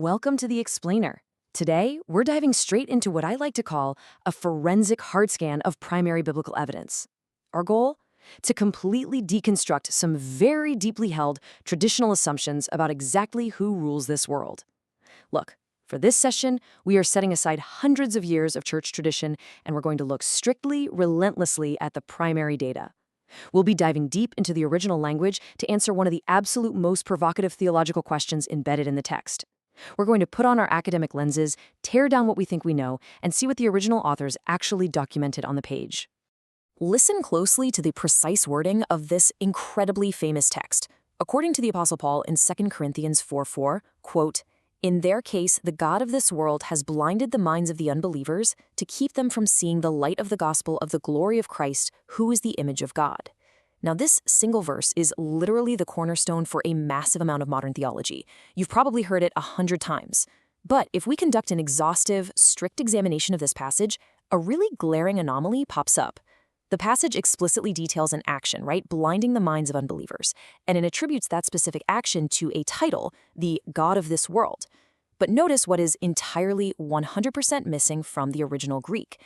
Welcome to The Explainer. Today, we're diving straight into what I like to call a forensic hard scan of primary biblical evidence. Our goal? To completely deconstruct some very deeply held traditional assumptions about exactly who rules this world. Look, for this session, we are setting aside hundreds of years of church tradition, and we're going to look strictly, relentlessly at the primary data. We'll be diving deep into the original language to answer one of the absolute most provocative theological questions embedded in the text. We're going to put on our academic lenses, tear down what we think we know, and see what the original authors actually documented on the page. Listen closely to the precise wording of this incredibly famous text. According to the Apostle Paul in 2 Corinthians 4:4, quote, "In their case, the God of this world has blinded the minds of the unbelievers to keep them from seeing the light of the gospel of the glory of Christ, who is the image of God." Now, this single verse is literally the cornerstone for a massive amount of modern theology. You've probably heard it 100 times. But if we conduct an exhaustive, strict examination of this passage, a really glaring anomaly pops up. The passage explicitly details an action, right, blinding the minds of unbelievers, and it attributes that specific action to a title, the God of this world. But notice what is entirely 100% missing from the original Greek.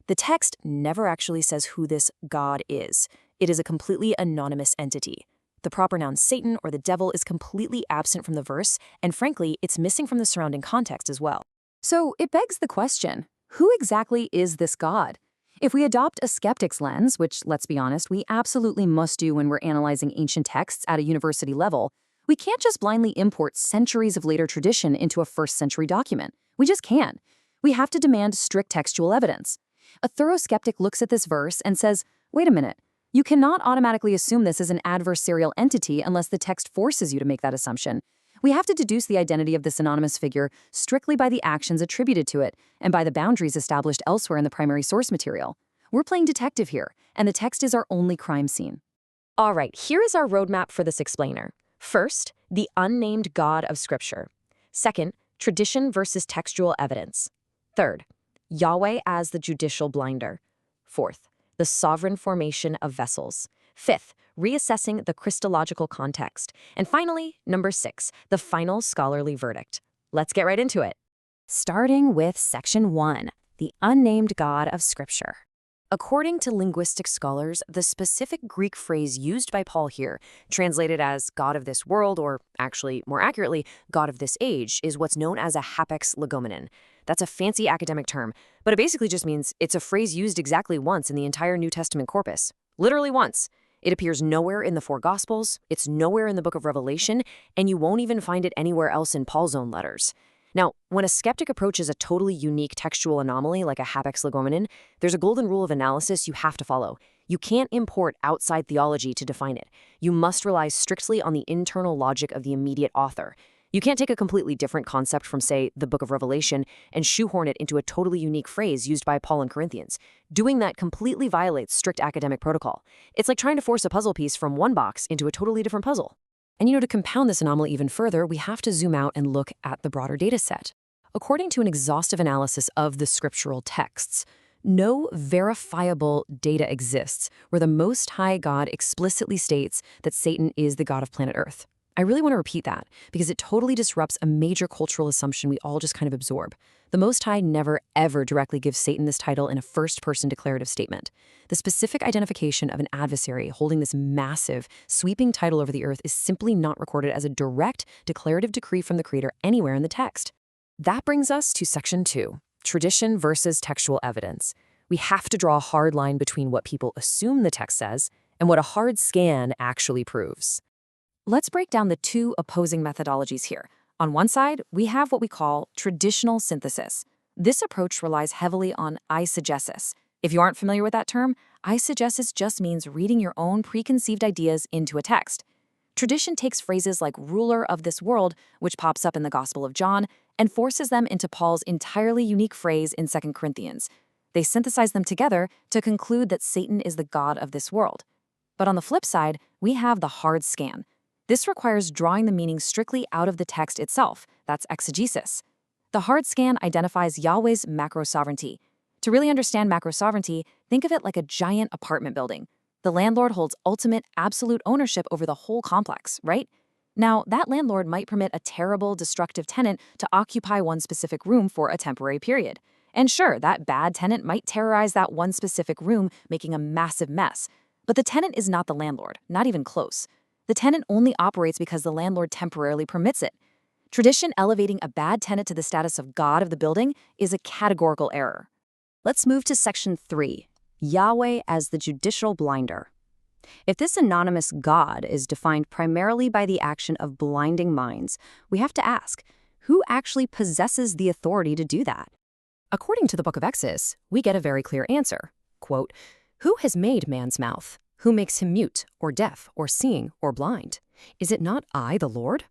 The text never actually says who this God is. It is a completely anonymous entity. The proper noun Satan or the devil is completely absent from the verse, and frankly, it's missing from the surrounding context as well. So it begs the question, who exactly is this God? If we adopt a skeptic's lens, which, let's be honest, we absolutely must do when we're analyzing ancient texts at a university level, we can't just blindly import centuries of later tradition into a first-century document. We just can't. We have to demand strict textual evidence. A thorough skeptic looks at this verse and says, wait a minute, you cannot automatically assume this is an adversarial entity unless the text forces you to make that assumption. We have to deduce the identity of this anonymous figure strictly by the actions attributed to it and by the boundaries established elsewhere in the primary source material. We're playing detective here, and the text is our only crime scene. All right, here is our roadmap for this explainer. First, the unnamed God of Scripture. Second, tradition versus textual evidence. Third, Yahweh as the judicial blinder. Fourth, the sovereign formation of vessels. Fifth, reassessing the Christological context. And finally, number 6, the final scholarly verdict. Let's get right into it. Starting with Section 1, the unnamed God of Scripture. According to linguistic scholars, the specific Greek phrase used by Paul here, translated as God of this world, or actually, more accurately, God of this age, is what's known as a hapax legomenon. That's a fancy academic term, but it basically just means it's a phrase used exactly once in the entire New Testament corpus. Literally once. It appears nowhere in the 4 Gospels, it's nowhere in the book of Revelation, and you won't even find it anywhere else in Paul's own letters. Now, when a skeptic approaches a totally unique textual anomaly like a hapax legomenon, there's a golden rule of analysis you have to follow. You can't import outside theology to define it. You must rely strictly on the internal logic of the immediate author. You can't take a completely different concept from, say, the book of Revelation and shoehorn it into a totally unique phrase used by Paul in Corinthians. Doing that completely violates strict academic protocol. It's like trying to force a puzzle piece from one box into a totally different puzzle. And to compound this anomaly even further, we have to zoom out and look at the broader data set. According to an exhaustive analysis of the scriptural texts, no verifiable data exists where the Most High God explicitly states that Satan is the God of planet Earth. I really want to repeat that because it totally disrupts a major cultural assumption we all just kind of absorb. The Most High never, ever directly gives Satan this title in a first-person declarative statement. The specific identification of an adversary holding this massive, sweeping title over the earth is simply not recorded as a direct, declarative decree from the Creator anywhere in the text. That brings us to Section 2, tradition versus textual evidence. We have to draw a hard line between what people assume the text says and what a hard scan actually proves. Let's break down the 2 opposing methodologies here. On one side, we have what we call traditional synthesis. This approach relies heavily on eisegesis. If you aren't familiar with that term, eisegesis just means reading your own preconceived ideas into a text. Tradition takes phrases like ruler of this world, which pops up in the Gospel of John, and forces them into Paul's entirely unique phrase in 2 Corinthians. They synthesize them together to conclude that Satan is the God of this world. But on the flip side, we have the hard scan. This requires drawing the meaning strictly out of the text itself. That's exegesis. The hard scan identifies Yahweh's macro-sovereignty. To really understand macro-sovereignty, think of it like a giant apartment building. The landlord holds ultimate, absolute ownership over the whole complex, right? Now, that landlord might permit a terrible, destructive tenant to occupy one specific room for a temporary period. And sure, that bad tenant might terrorize that one specific room, making a massive mess. But the tenant is not the landlord, not even close. The tenant only operates because the landlord temporarily permits it. Tradition elevating a bad tenant to the status of god of the building is a categorical error. Let's move to Section 3, Yahweh as the judicial blinder. If this anonymous God is defined primarily by the action of blinding minds, we have to ask, who actually possesses the authority to do that? According to the book of Exodus, we get a very clear answer. Quote, "Who has made man's mouth? Who makes him mute, or deaf, or seeing, or blind? Is it not I, the Lord?"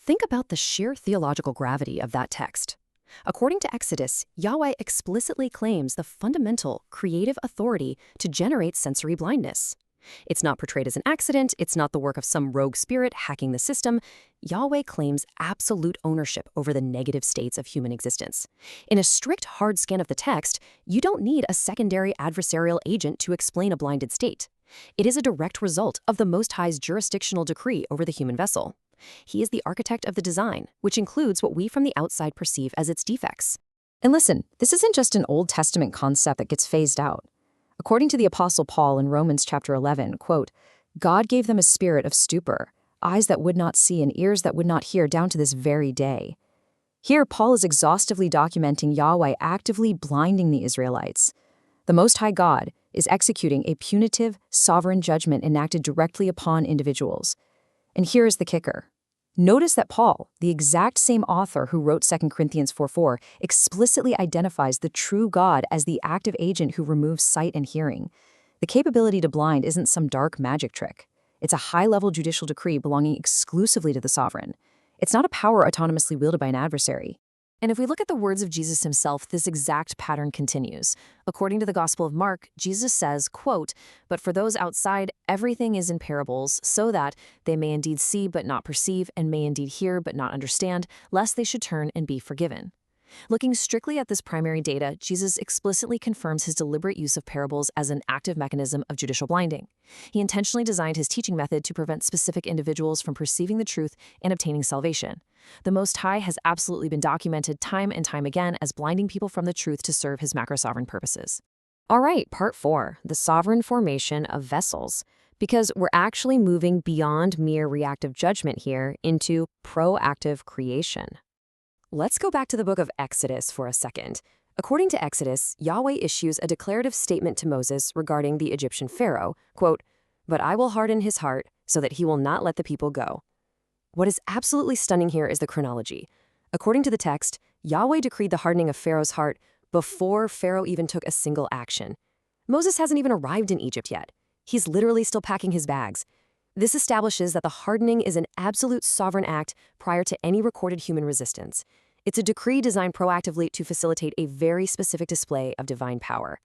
Think about the sheer theological gravity of that text. According to Exodus, Yahweh explicitly claims the fundamental, creative authority to generate sensory blindness. It's not portrayed as an accident, it's not the work of some rogue spirit hacking the system. Yahweh claims absolute ownership over the negative states of human existence. In a strict hard scan of the text, you don't need a secondary adversarial agent to explain a blinded state. It is a direct result of the Most High's jurisdictional decree over the human vessel. He is the architect of the design, which includes what we from the outside perceive as its defects. And listen, this isn't just an Old Testament concept that gets phased out. According to the Apostle Paul in Romans chapter 11, quote, "God gave them a spirit of stupor, eyes that would not see and ears that would not hear down to this very day." Here, Paul is exhaustively documenting Yahweh actively blinding the Israelites. The Most High God is executing a punitive, sovereign judgment enacted directly upon individuals. And here is the kicker. Notice that Paul, the exact same author who wrote 2 Corinthians 4:4, explicitly identifies the true God as the active agent who removes sight and hearing. The capability to blind isn't some dark magic trick. It's a high-level judicial decree belonging exclusively to the sovereign. It's not a power autonomously wielded by an adversary. And if we look at the words of Jesus himself, this exact pattern continues. According to the Gospel of Mark, Jesus says, quote, "But for those outside, everything is in parables, so that they may indeed see but not perceive, and may indeed hear but not understand, lest they should turn and be forgiven." Looking strictly at this primary data, Jesus explicitly confirms his deliberate use of parables as an active mechanism of judicial blinding. He intentionally designed his teaching method to prevent specific individuals from perceiving the truth and obtaining salvation. The Most High has absolutely been documented time and time again as blinding people from the truth to serve his macro-sovereign purposes. All right, part 4, the sovereign formation of vessels. Because we're actually moving beyond mere reactive judgment here into proactive creation. Let's go back to the book of Exodus for a second. According to Exodus, Yahweh issues a declarative statement to Moses regarding the Egyptian Pharaoh, quote, "But I will harden his heart so that he will not let the people go." What is absolutely stunning here is the chronology. According to the text, Yahweh decreed the hardening of Pharaoh's heart before Pharaoh even took a single action. Moses hasn't even arrived in Egypt yet. He's literally still packing his bags. This establishes that the hardening is an absolute sovereign act prior to any recorded human resistance. It's a decree designed proactively to facilitate a very specific display of divine power.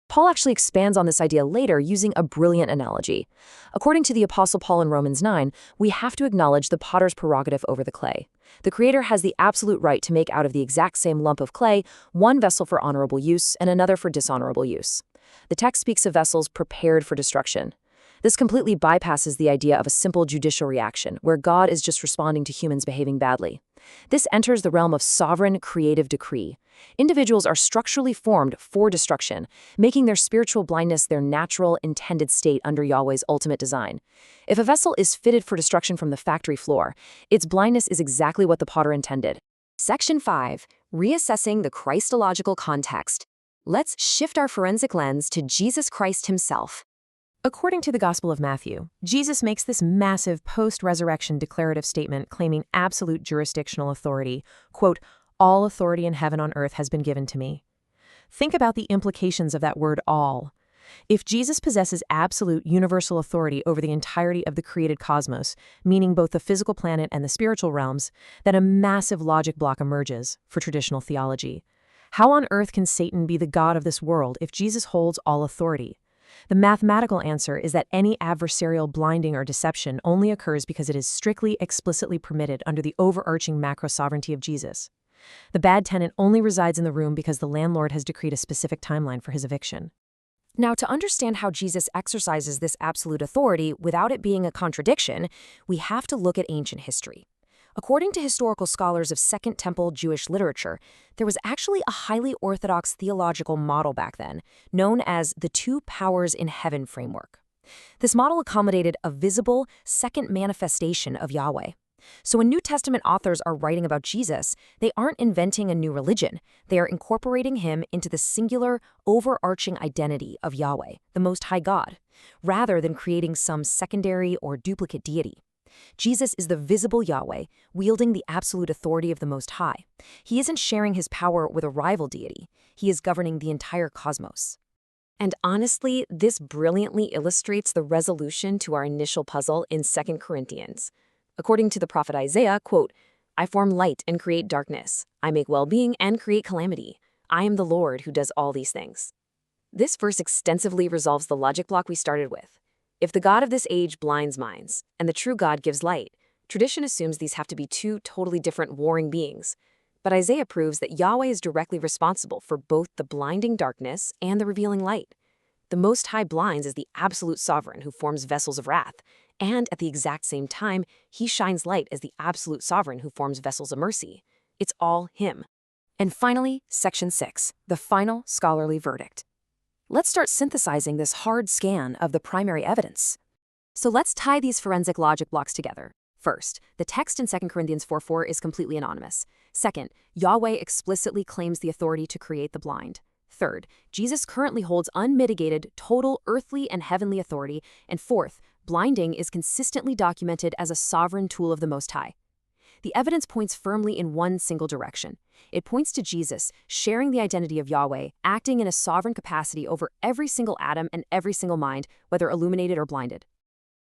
Paul actually expands on this idea later using a brilliant analogy. According to the Apostle Paul in Romans 9, we have to acknowledge the potter's prerogative over the clay. The Creator has the absolute right to make out of the exact same lump of clay one vessel for honorable use and another for dishonorable use. The text speaks of vessels prepared for destruction. This completely bypasses the idea of a simple judicial reaction, where God is just responding to humans behaving badly. This enters the realm of sovereign, creative decree. Individuals are structurally formed for destruction, making their spiritual blindness their natural, intended state under Yahweh's ultimate design. If a vessel is fitted for destruction from the factory floor, its blindness is exactly what the potter intended. Section 5. Reassessing the Christological context. Let's shift our forensic lens to Jesus Christ himself. According to the Gospel of Matthew, Jesus makes this massive post-resurrection declarative statement claiming absolute jurisdictional authority, quote, "All authority in heaven and on earth has been given to me." Think about the implications of that word all. If Jesus possesses absolute universal authority over the entirety of the created cosmos, meaning both the physical planet and the spiritual realms, then a massive logic block emerges for traditional theology. How on earth can Satan be the god of this world if Jesus holds all authority? The mathematical answer is that any adversarial blinding or deception only occurs because it is strictly, explicitly permitted under the overarching macro-sovereignty of Jesus. The bad tenant only resides in the room because the landlord has decreed a specific timeline for his eviction. Now, to understand how Jesus exercises this absolute authority without it being a contradiction, we have to look at ancient history. According to historical scholars of Second Temple Jewish literature, there was actually a highly orthodox theological model back then, known as the two powers in heaven framework. This model accommodated a visible second manifestation of Yahweh. So when New Testament authors are writing about Jesus, they aren't inventing a new religion. They are incorporating him into the singular, overarching identity of Yahweh, the Most High God, rather than creating some secondary or duplicate deity. Jesus is the visible Yahweh, wielding the absolute authority of the Most High. He isn't sharing his power with a rival deity. He is governing the entire cosmos. And honestly, this brilliantly illustrates the resolution to our initial puzzle in 2 Corinthians. According to the prophet Isaiah, quote, "I form light and create darkness. I make well-being and create calamity. I am the Lord who does all these things." This verse extensively resolves the logic block we started with. If the God of this age blinds minds, and the true God gives light, tradition assumes these have to be two totally different warring beings. But Isaiah proves that Yahweh is directly responsible for both the blinding darkness and the revealing light. The Most High blinds as the absolute sovereign who forms vessels of wrath, and at the exact same time, he shines light as the absolute sovereign who forms vessels of mercy. It's all him. And finally, Section 6, the final scholarly verdict. Let's start synthesizing this hard scan of the primary evidence. So let's tie these forensic logic blocks together. First, the text in 2 Corinthians 4:4 is completely anonymous. Second, Yahweh explicitly claims the authority to create the blind. Third, Jesus currently holds unmitigated, total earthly and heavenly authority. And fourth, blinding is consistently documented as a sovereign tool of the Most High. The evidence points firmly in one single direction. It points to Jesus sharing the identity of Yahweh, acting in a sovereign capacity over every single atom and every single mind, whether illuminated or blinded.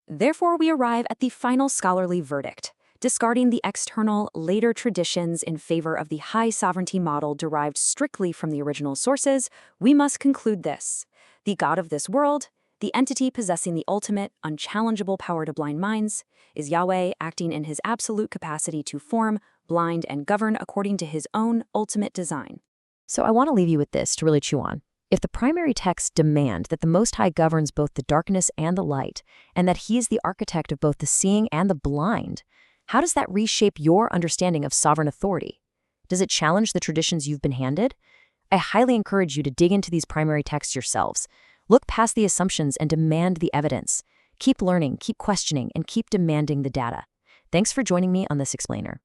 Therefore, we arrive at the final scholarly verdict. Discarding the external, later traditions in favor of the high sovereignty model derived strictly from the original sources, we must conclude this. The God of this world, the entity possessing the ultimate, unchallengeable power to blind minds, is Yahweh acting in his absolute capacity to form, blind, and govern according to his own ultimate design. So I want to leave you with this to really chew on. If the primary texts demand that the Most High governs both the darkness and the light, and that he is the architect of both the seeing and the blind, how does that reshape your understanding of sovereign authority? Does it challenge the traditions you've been handed? I highly encourage you to dig into these primary texts yourselves. Look past the assumptions and demand the evidence. Keep learning, keep questioning, and keep demanding the data. Thanks for joining me on this explainer.